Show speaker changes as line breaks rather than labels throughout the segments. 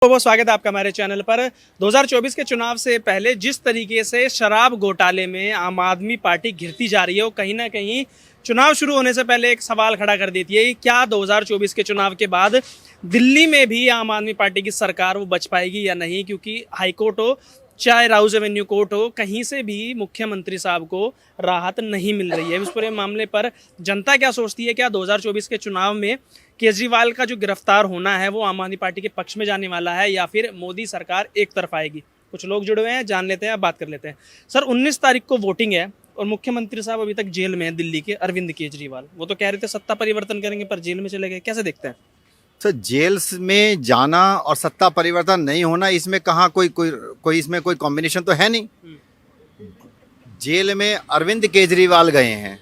बहुत बहुत स्वागत है आपका हमारे चैनल पर। 2024 के चुनाव से पहले जिस तरीके से शराब घोटाले में आम आदमी पार्टी घिरती जा रही है, वो कहीं ना कहीं चुनाव शुरू होने से पहले एक सवाल खड़ा कर देती है। क्या 2024 के चुनाव के बाद दिल्ली में भी आम आदमी पार्टी की सरकार वो बच पाएगी या नहीं? क्योंकि हाईकोर्ट हो चाहे राउज एवेन्यू कोर्ट हो, कहीं से भी मुख्यमंत्री साहब को राहत नहीं मिल रही है। इस पूरे मामले पर जनता क्या सोचती है? क्या 2024 के चुनाव में केजरीवाल का जो गिरफ्तार होना है वो आम आदमी पार्टी के पक्ष में जाने वाला है या फिर मोदी सरकार एक तरफ आएगी? कुछ लोग जुड़े हुए हैं, जान लेते हैं, बात कर लेते हैं। सर, 19 तारीख को वोटिंग है और मुख्यमंत्री साहब अभी तक जेल में है, दिल्ली के अरविंद केजरीवाल। वो तो कह रहे थे सत्ता परिवर्तन करेंगे, पर जेल में चले गए। कैसे देखते हैं?
सर, जेल में जाना और सत्ता परिवर्तन नहीं होना, इसमें कहाँ कोई इसमें कोई कॉम्बिनेशन तो है नहीं। जेल में अरविंद केजरीवाल गए हैं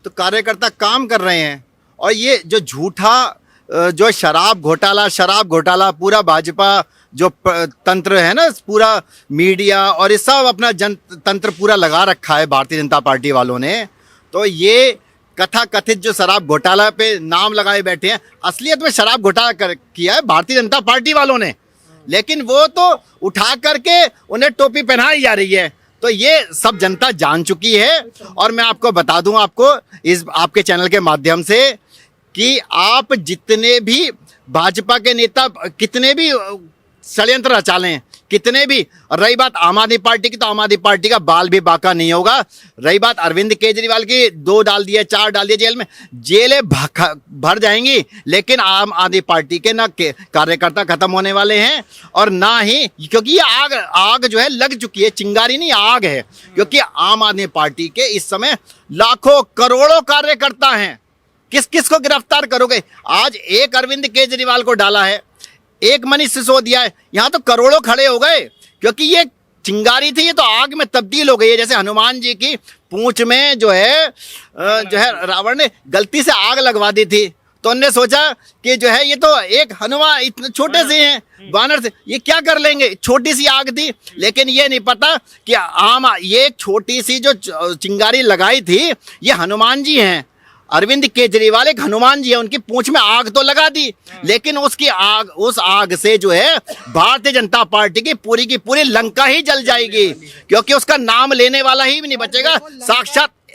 तो कार्यकर्ता काम कर रहे हैं, और ये जो झूठा जो शराब घोटाला पूरा भाजपा जो तंत्र है ना, पूरा मीडिया और ये सब अपना तंत्र पूरा लगा रखा है भारतीय जनता पार्टी वालों ने। तो ये कथा कथित जो शराब घोटाला पे नाम लगाए बैठे हैं, असलियत में शराब घोटाला किया है भारतीय जनता पार्टी वालों ने, लेकिन वो तो उठा करके उन्हें टोपी पहनाई जा रही है। तो ये सब जनता जान चुकी है। और मैं आपको बता दूं, आपको इस आपके चैनल के माध्यम से, कि आप जितने भी भाजपा के नेता कितने भी षड्यंत्र रचा लें, कितने भी, रही बात आम आदमी पार्टी की, तो आम आदमी पार्टी का बाल भी बाका नहीं होगा। रही बात अरविंद केजरीवाल की, 2 डाल दिए, 4 डाल दिए जेल में, जेलें भर जाएंगी, लेकिन आम आदमी पार्टी के ना कार्यकर्ता खत्म होने वाले हैं और ना ही, क्योंकि ये आग जो है लग चुकी है, चिंगारी नहीं आग है। क्योंकि आम आदमी पार्टी के इस समय लाखों करोड़ों कार्यकर्ता हैं। किस किस को गिरफ्तार करोगे? आज एक अरविंद केजरीवाल को डाला है, एक मनीष सिसोदिया है, यहाँ तो करोड़ों खड़े हो गए। क्योंकि ये चिंगारी थी, ये तो आग में तब्दील हो गई है। जैसे हनुमान जी की पूंछ में जो है रावण ने गलती से आग लगवा दी थी, तो उन्होंने सोचा कि जो है ये तो एक हनुमान इतने छोटे से हैं, वानर से, ये क्या कर लेंगे, छोटी सी आग थी। लेकिन ये नहीं पता कि ये छोटी सी जो चिंगारी लगाई थी, ये हनुमान जी हैं। अरविंद केजरीवाल एक हनुमान जी है, उनकी पूंछ में आग तो लगा दी, लेकिन उस आग से जो है भारतीय जनता पार्टी की पूरी लंका ही जल जाएगी। क्योंकि उसका नाम लेने वाला ही नहीं बचेगा।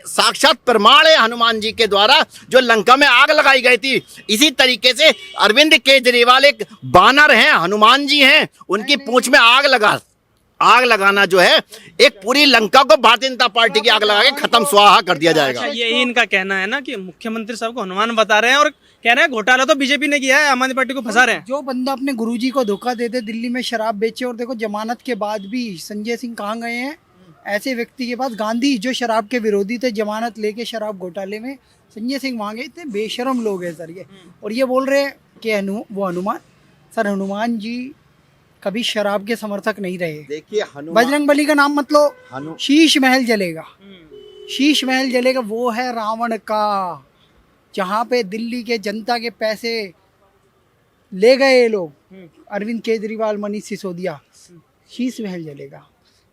साक्षात प्रमाण है हनुमान जी के द्वारा जो लंका में आग लगाई गई थी। इसी तरीके से अरविंद केजरीवाल एक बानर हैं, हनुमान जी हैं, उनकी पूंछ में आग लगाना जो है, एक पूरी लंका को भारतीय जनता पार्टी की आग लगा के खत्म स्वाहा कर दिया जाएगा।
अच्छा, यही इनका कहना है ना कि मुख्यमंत्री साहब को हनुमान बता रहे हैं और कह रहे हैं घोटाला तो बीजेपी ने किया है, आम आदमी पार्टी को फंसा रहे हैं।
जो बंदा अपने गुरुजी को धोखा दे दे, दिल्ली में शराब बेचे, और देखो जमानत के बाद भी संजय सिंह कहाँ गए हैं? ऐसे व्यक्ति के पास, गांधी जो शराब के विरोधी थे, जमानत लेके शराब घोटाले में, संजय सिंह वहाँ गए। इतने बेशरम लोग हैं सर ये। और ये बोल रहे हैं कि वो हनुमान, सर हनुमान जी कभी शराब के समर्थक नहीं रहे।
देखिए,
बजरंग बली का नाम मत लो, शीश महल जलेगा, शीश महल जलेगा। वो है रावण का, जहाँ पे दिल्ली के जनता के पैसे ले गए ये लोग, अरविंद केजरीवाल, मनीष सिसोदिया, शीश महल जलेगा।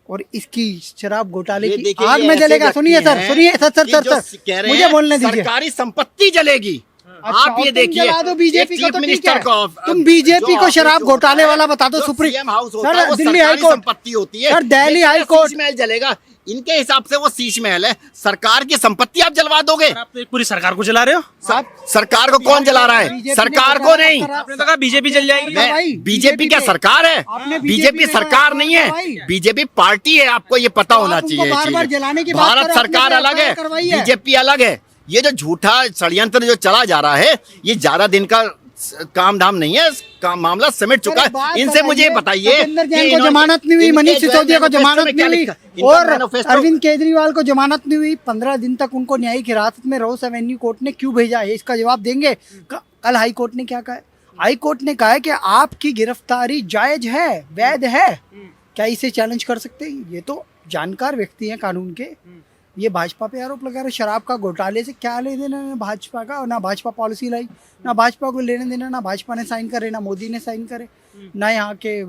और इसकी शराब घोटाले की आग में जलेगा। सुनिए सर, मुझे बोलने दीजिए।
सरकारी संपत्ति जलेगी। आप ये देखिए,
बीजेपी को, तो
मिनिस्टर को,
तुम बीजेपी को शराब घोटाले वाला बता दो। Supreme
house
sir, Delhi high court
संपत्ति होती है,
सर, दिल्ली हाई कोर्ट
महल जलेगा। इनके हिसाब से वो शीश महल है, सरकार की संपत्ति आप जलवा दोगे।
आप तो पूरी सरकार को जला रहे हो।
सरकार को कौन जला रहा है? सरकार को नहीं।
आपने तो कहा बीजेपी जल जाएगी।
बीजेपी क्या सरकार है? बीजेपी सरकार नहीं है, बीजेपी पार्टी है। आपको ये पता होना चाहिए। भारत सरकार अलग है, बीजेपी अलग है। ये जो झूठा षड्यंत्र जो चला जा रहा है, ये ज्यादा दिन का काम धाम नहीं है, मामला समेट चुका है। इनसे मुझे बताइए,
जमानत नहीं हुई, मनीष सिसोदिया को जमानत नहीं हुई, और अरविंद केजरीवाल को जमानत नहीं हुई। 15 दिन तक उनको न्यायिक हिरासत में रोज एवेन्यू कोर्ट ने क्यों भेजा है? इसका जवाब देंगे। कल हाई कोर्ट ने क्या कहा? हाई कोर्ट ने कहा है कि आपकी गिरफ्तारी जायज है, वैध है। क्या इसे चैलेंज कर सकते हैं? ये तो जानकार व्यक्ति हैं कानून के। ये भाजपा पे आरोप लगा रहे शराब का घोटाले से। क्या लेने देना भाजपा का? और ना भाजपा पॉलिसी लाई, ना भाजपा को लेने देना, ना भाजपा ने साइन करे, ना मोदी ने साइन करे, ना यहाँ के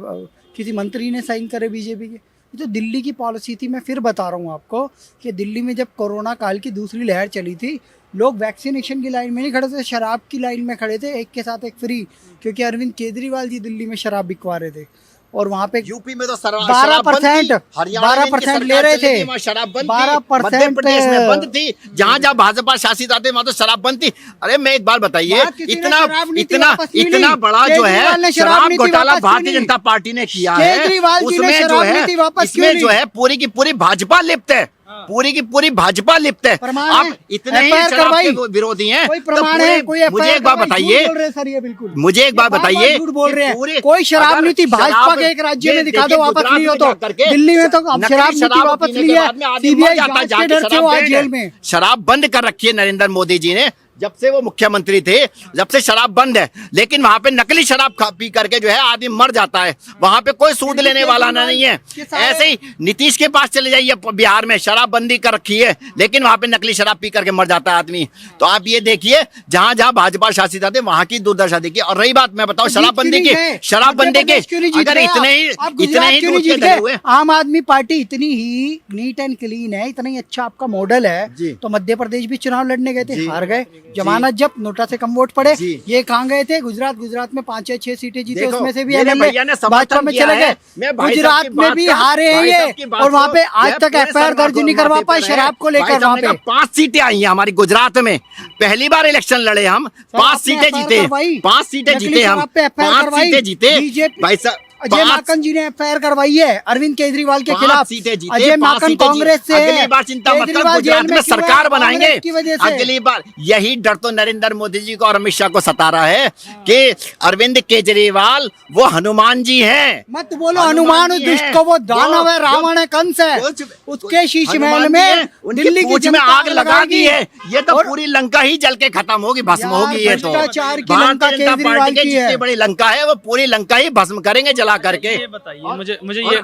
किसी मंत्री ने साइन करे बीजेपी के। ये तो दिल्ली की पॉलिसी थी। मैं फिर बता रहा हूँ आपको कि दिल्ली में जब कोरोना काल की दूसरी लहर चली थी, लोग वैक्सीनेशन की लाइन में नहीं खड़े थे, शराब की लाइन में खड़े थे, एक के साथ एक फ्री, क्योंकि अरविंद केजरीवाल जी दिल्ली में शराब बिकवा रहे थे और वहाँ पे
यूपी में तो
12% 12% ले रहे थे,
शराब बंद थी,
12%
मध्य प्रदेश में बंद थी, जहाँ जहाँ भाजपा शासित आते वहाँ तो शराब बंद थी। अरे मैं एक बात बताइए,
बात किसी ने
इतना
शराब नीति
इतना
वापस ली
इतना
नहीं।
बड़ा जो
केजरीवाल ने
है
शराब
शराब
नीति
घोटाला
वापस क्यों
भारतीय
नहीं?
जनता पार्टी ने किया है,
केजरीवाल जी ने
उसमें जो
शराब
है
नीति वापस क्यों
इसमें जो
नहीं?
है पूरी की पूरी भाजपा लिप्त है, पूरी की पूरी भाजपा लिप्त है।
प्रमाण
आप
है?
इतने ही
FIR
शराब
करवाई?
के विरोधी हैं,
कोई
तो
प्रमाण है? कोई
मुझे
FIR
एक बात
करवाई?
बताइए,
झूठ बोल रहे हैं सर ये बिल्कुल।
मुझे एक बात
बार-बार
बताइए,
झूठ बोल रहे
पूरे-
हैं। कोई शराब
अगर
नीति भाजपा
शराब-
के एक राज्य में
ये
दिखा दो
देखिए,
वापस
गुजरात
ली हो
में
तो,
जाकर के
दिल्ली में तो अब
नकली
शराब नीति वापस
पीने
ली
के
है,
बाद में आदमी मर
सीबीआई
जाता है,
जांच के
जहाँ
डर
की
से वो
शराब
आज
बैन
जेल
है।
में।
शराब बंद कर रखी है नरेंद्र मोदी जी ने, जब से वो मुख्यमंत्री थे जब से शराब बंद है, लेकिन वहां पे नकली शराब पी करके जो है आदमी मर जाता है, वहां पे कोई सूद लेने वाला नहीं है। ऐसे ही नीतीश के पास चले जाइए, बिहार में शराबबंदी कर रखी है, लेकिन वहां पे नकली शराब पी करके मर जाता है आदमी। तो आप ये देखिए, जहां जहां भाजपा शासित आते वहां की दुर्दशा देखिए। और रही बात मैं बताऊं शराबबंदी की, शराबबंदी के अगर इतने ही दूध के दले हुए,
आम आदमी पार्टी इतनी ही नीट एंड क्लीन है, इतना ही अच्छा आपका मॉडल है,
जी।
तो मध्य प्रदेश भी चुनाव लड़ने गए थे,
जी।
हार गए, जमानत जब्त, नोटा से कम वोट पड़े।
जी।
ये कहाँ गए थे? गुजरात में 5 या 6 सीटें जीते,
देखो,
उसमें से भी
मेरे
एमएलए
भैया ने समर्थन
भाजपा में
किया
चले
है।
गए।
मैं भाई साहब
गुजरात
की
में
बात
भी
का-
हारे हैं
भाई
ये,
साहब की बात
और वहाँ
को-
पे आज
यह
तक
पूरे
एफआईआर दर्ज नहीं करवा
माथे
पाए
पर
शराब को
है।
लेकर।
भाई साहब
वहाँ
ने
पे
कहा 5 सीटें आई हैं हमारी गुजरात में, पहली बार इलेक्शन लड़े हम, 5
आपने
सीटें
FIR
जीते,
करवाई?
5 सीटें
नकली
जीते हम,
शराब पे FIR
5
करवाई?
सीटें जीते
बीजेपी
भाई साहब,
अजय
5
माकन जी ने एफआईआर करवाई है अरविंद केजरीवाल के
5
खिलाफ।
सीटें जीते,
अजय
5
माकन
सीटें
कांग्रेस से
अगली बार चिंता मत करो,
केजरीवाल जेल
गुजरात में
क्यों है?
सरकार बनाएंगे
कांग्रेस की वजह से।
अगली बार। यही डर तो नरेंद्र मोदी जी को और अमित शाह को सता रहा है कि अरविंद केजरीवाल वो हनुमान जी हैं।
मत बोलो हनुमान
जी
दुष्ट
हैं।
को, वो दानव है,
जो-
रावण है, कंस है, उसके शीश
हनुमान
महल
जी
में
हैं, उनकी
दिल्ली की
पूंछ में
जनता
आग लगा दी है, ये तो
और-
पूरी लंका ही जल के खत्म होगी, भस्म
यार,
होगी। ये तो
भ्रष्टाचार की
भारतीय
लंका
जनता
केजरीवाल
पार्टी की
की है।
जितनी बड़ी लंका है वो पूरी लंका ही भस्म करेंगे जला करके।
ये बताइए मुझे
और
ये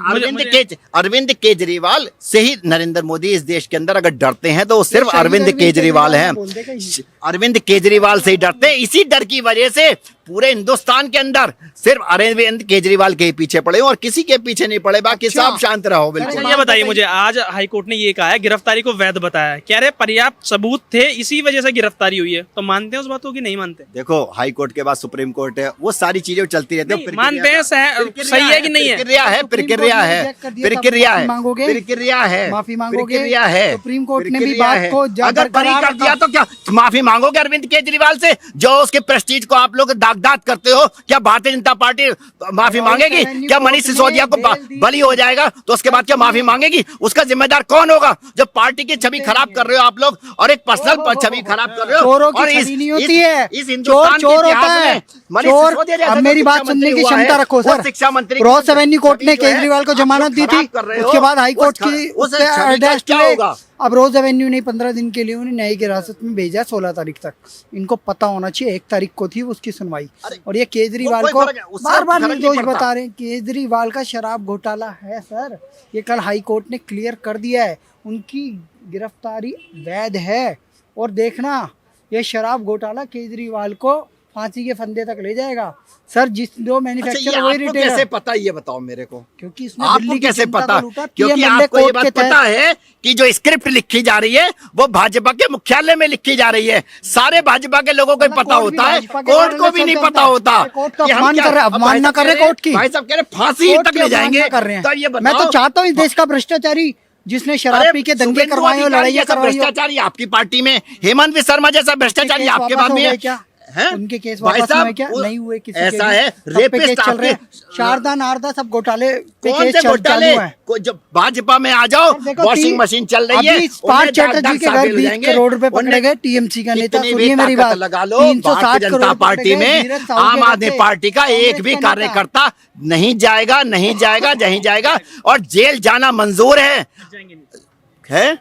अरविंद केजरीवाल से ही नरेंद्र मोदी इस देश के अंदर अगर डरते हैं तो वो सिर्फ
शहीद
अरविंद केजरीवाल हैं।
बोलते कहीं।
अरविंद केजरीवाल से ही डरते हैं, इसी डर की वजह से पूरे हिंदुस्तान के अंदर सिर्फ अरविंद केजरीवाल के ही पीछे पड़े हो और किसी के पीछे नहीं पड़े, बाकी
अच्छा।
सब शांत रहो।
अच्छा,
बिल्कुल
ये बताइए मुझे, आज हाईकोर्ट ने ये कहा है गिरफ्तारी को वैध बताया है, कह रहे पर्याप्त सबूत थे इसी वजह से गिरफ्तारी हुई है, तो मानते हैं उस बात को कि नहीं मानते?
देखो, हाई कोर्ट के बाद सुप्रीम कोर्ट है, वो सारी चीजें चलती रहती
नहीं, मानते हैं सही है कि नहीं है?
प्रक्रिया है, प्रक्रिया है, प्रक्रिया है,
मांगोगे?
प्रक्रिया है,
माफी मांगोगे?
प्रक्रिया है।
सुप्रीम कोर्ट ने भी
प्रक्रिया
बात
है।
को
अगर बरी
बरकरार
कर दिया तो क्या माफी मांगोगे अरविंद केजरीवाल से, जो उसके प्रेस्टीज को आप लोग दागदार करते हो? क्या भारतीय जनता पार्टी माफी मांगेगी? क्या मनीष सिसोदिया को बली हो जाएगा तो उसके बाद क्या माफी मांगेगी? उसका जिम्मेदार कौन होगा? जब पार्टी की छवि खराब कर रहे हो आप लोग और एक पर्सनल छवि खराब कर रहे हो।
चोरों की
और
छवि नहीं होती है,
इस हिंदुस्तान
चोर
के
होता
इतिहास
है।
में मनीष
चोर,
सिसोदिया जैसा
अब
जो
मेरी
शिक्षा
बात सुनने
मंत्री
की
हुआ
क्षमता
है,
रखो
वो
सर।
शिक्षा मंत्री
क्रॉस एवेन्यू कोर्ट ने
छवि जो है,
केजरीवाल को
आप
जमानत
लोग
दी थी,
खराब कर रहे हो।
उसके बाद हाई कोर्ट की
उस
उससे
छवि का
अरेस्ट
क्या
हुए।
होगा?
अब रोज एवेन्यू ने 15 दिन के लिए उन्हें न्यायिक हिरासत में भेजा 16 तारीख तक। इनको पता होना चाहिए 1 तारीख को थी उसकी सुनवाई। और ये केजरीवाल
कोई
को
फर्क है, उससे
बार बार
फर्क नहीं
निर्दोष
पड़ता।
बता रहे हैं। केजरीवाल का शराब घोटाला है सर, ये कल हाई कोर्ट ने क्लियर कर दिया है, उनकी गिरफ्तारी वैध है। और देखना, ये शराब घोटाला केजरीवाल को फांसी के फंदे तक ले जाएगा सर। जिस जो मैन्युफैक्चरर वही
आपको
रिटेलर,
कैसे पता, ये बताओ मेरे को,
क्योंकि इसने
आपको
दिल्ली की
कैसे
जनता
पता?
को लूटा,
क्योंकि
PMLA
आपको ये
कोर्ट
बात
के तहत।
पता है कि जो स्क्रिप्ट लिखी जा रही है वो भाजपा के मुख्यालय में लिखी जा रही है। सारे भाजपा के लोगों को ही पता
कोर्ट भी
होता है,
भाजपा के
कोर्ट को
बारे
भी
में
नहीं
चलता
पता
है।
होता।
कोर्ट का
कि हम
अपमान
क्या-
कर रहे हैं,
अब
अवमानना
भाई साहब
कर रहे
कह
हैं कोर्ट की।
भाई साहब कह रहे फांसी
कोर्ट
तक
की
ले
अवमानना
जाएंगे।
कर रहे हैं।
तो ये
मैं तो
बताओ,
चाहता हूँ इस देश का भ्रष्टाचारी जिसने शराब
अरे
पी के दंगे
शुभेंदु
करवाए और
अधिकारी
लड़ाइयाँ
जैसा
करवाई हो।
भ्रष्टाचारी आपकी पार्टी में, हेमंत विश्व जैसा भ्रष्टाचारी
केस
आपके
वापस
बाद
हो
में
गए क्या?
हैं?
उनके केस
भाई
वापस
साहब,
हुए क्या?
वो-
नहीं हुए किसी
ऐसा
के भी।
है,
सब पे
रेपिस्ट
केस चल रहे हैं।
आपके-
शारदा नारदा सब घोटाले पे
कौन
केस
से
चालू
घोटाले?
है।
जब भाजपा में आ जाओ,
देखो,
वॉशिंग मशीन चल रही है,
अभी पार्थ
उनमें
चैटर्जी
दाग
के घर
साबित हो
20
जाएंगे।
करोड़ रुपए पकड़े
उनने
गए। टीएमसी का नेता,
कितनी भी
सुनिए मेरी
ताकत
बात,
लगा लो,
360
भारतीय
करोड़
जनता
रुपए
पार्टी
पकड़े गए।
में
धीरज साहू
आम
के घर
आदमी
से।
पार्टी का एक
कांग्रेस
भी
का नेता।
कार्यकर्ता नहीं जाएगा, नहीं जाएगा, नहीं जाएगा और जेल जाना मंजूर है।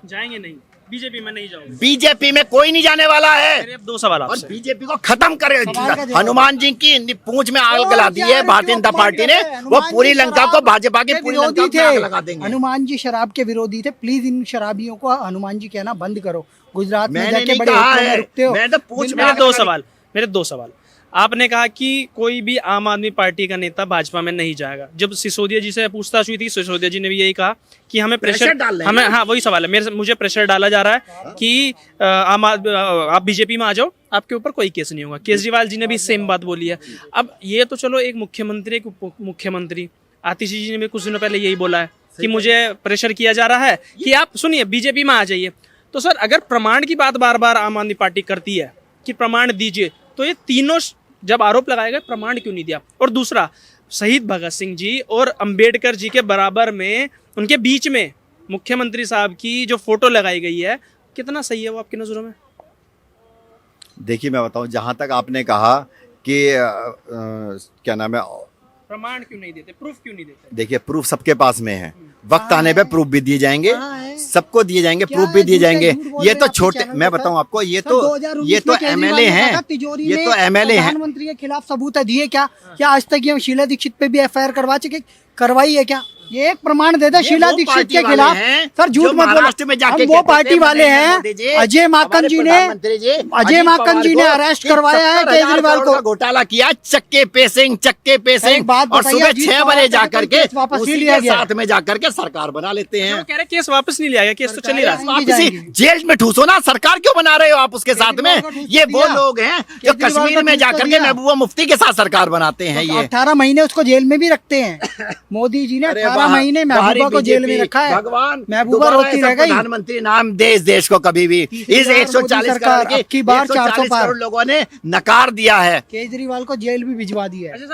जाएंगे नहीं, बीजेपी में नहीं जाओगे?
बीजेपी में कोई नहीं जाने वाला है।
मेरे अब 2 सवाल
और
आपसे।
बीजेपी को खत्म करे।
सवाल का जवाब।
हनुमान जी की पूंछ में आग
और
लगा दी है
क्या
भारतीय जनता
क्यों
पार्टी ने,
अपमान कर रहे हैं?
वो
हनुमान
पूरी
जी
लंका को
शराब
भाजपा की
के
पूरी
विरोधी
लंका में आग लगा
थे।
देंगे।
हनुमान जी शराब के विरोधी थे। प्लीज इन शराबियों को हनुमान जी कहना बंद करो। गुजरात में
मैंने
जाके
नहीं
बड़े
कहा
होटलों में
है,
रुकते हो।
मैं तो पूछ में
मेरे
आग
2
लगा दी।
सवाल, मेरे 2 सवाल। आपने कहा कि कोई भी आम आदमी पार्टी का नेता भाजपा में नहीं जाएगा। जब सिसोदिया जी से पूछताछ हुई थी, सिसोदिया जी ने भी यही कहा कि हमें प्रेशर
डाल रहे हैं।
हमें, हाँ वही सवाल है, मुझे प्रेशर डाला जा रहा है कि आप बीजेपी में आ जाओ, आपके ऊपर कोई केस नहीं होगा। केजरीवाल जी ने भी सेम बात बोली है। अब ये तो चलो एक मुख्यमंत्री, एक उप मुख्यमंत्री, आतिशी जी ने भी कुछ दिनों पहले यही बोला है कि मुझे प्रेशर किया जा रहा है कि आप सुनिए बीजेपी में आ जाइए। तो सर अगर प्रमाण की बात बार बार आम आदमी पार्टी करती है कि प्रमाण दीजिए, तो ये तीनों जब आरोप लगाए गए प्रमाण क्यों नहीं दिया? और दूसरा, शहीद भगत सिंह जी और अंबेडकर जी के बराबर में, उनके बीच में मुख्यमंत्री साहब की जो फोटो लगाई गई है, कितना सही है वो आपकी नजरों में?
देखिए मैं बताऊं, जहां तक आपने कहा कि क्या नाम है,
प्रमाण क्यों नहीं देते, प्रूफ क्यों नहीं देते?
देखिए प्रूफ सबके पास में है, वक्त आने पे प्रूफ भी दिए जाएंगे, सबको दिए जाएंगे, प्रूफ भी दिए जाएंगे। ये तो छोटे, मैं बताऊं आपको, ये तो एमएलए हैं, ये तो एमएलए हैं।
प्रधानमंत्री के खिलाफ सबूत है दिए क्या? क्या आज तक ये शीला दीक्षित पे भी एफआईआर करवाई है क्या? ये एक प्रमाण दे दे शीला दीक्षित के खिलाफ। सर झूठ मत बोलो, हम वो पार्टी वाले हैं। अजय माकन जी ने अरेस्ट करवाया है केजरीवाल को,
घोटाला किया, चक्के पेसिंग और सुबह 6 बजे जाकर के उसी के साथ में जाकर के सरकार बना लेते हैं।
कह रहे केस वापस नहीं लिया गया, केस तो चल ही रहा है।
आप इसी जेल में ठूसो ना, सरकार क्यों बना रहे हो आप उसके साथ में? ये वो लोग हैं जो कश्मीर में जाकर के महबूबा मुफ्ती के साथ सरकार बनाते हैं। ये
18 महीने उसको जेल में भी रखते हैं। मोदी जी ने 18 महीने महबूबा को जेल में रखा है।
भगवान,
महबूबा रोती रह गई।
प्रधानमंत्री नाम देश को कभी भी इस 140 करोड़ लोगों ने नकार दिया है।
केजरीवाल को जेल भी भिजवा दिया है।